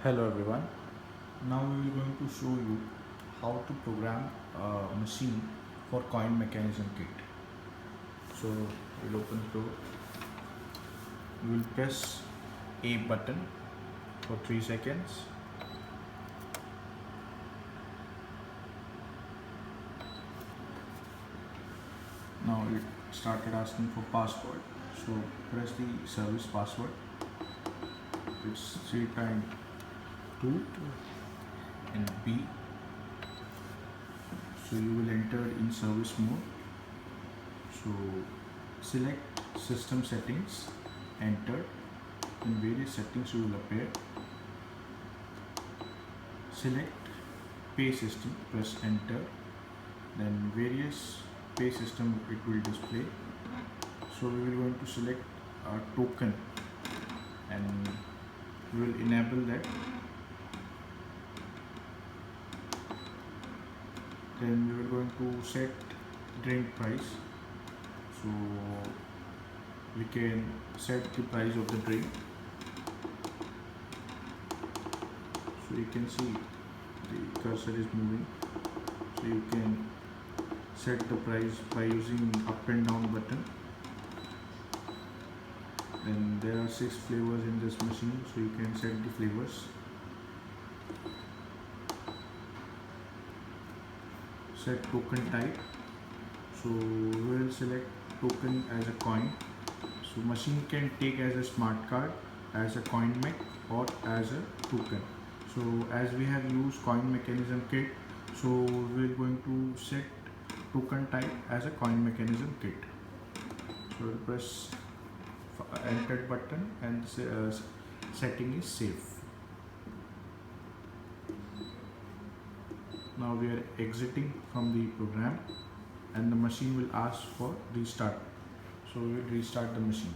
Hello everyone. Now we are going to show you how to program a machine for coin mechanism kit. So we'll open the door. We will press A button for 3 seconds. Now it started asking for password. So press the service password. It's 3 times 2 and B. So you will enter in service mode. So select system settings, enter. In various settings you will appear. Select pay system, press enter. Then various pay system it will display. So we will going to select a token and we will enable that. Then we are going to set drink price. So we can set the price of the drink. So you can see the cursor is moving. So you can set the price by using up and down button. Then there are 6 flavors in this machine, so you can set the flavors. Set token type. So we will select token as a coin. So machine can take as a smart card, as a coin mech, or as a token. So as we have used coin mechanism kit, so we are going to set token type as a coin mechanism kit. So we'll press enter button and setting is safe. Now we are exiting from the program and the machine will ask for restart. So we will restart the machine.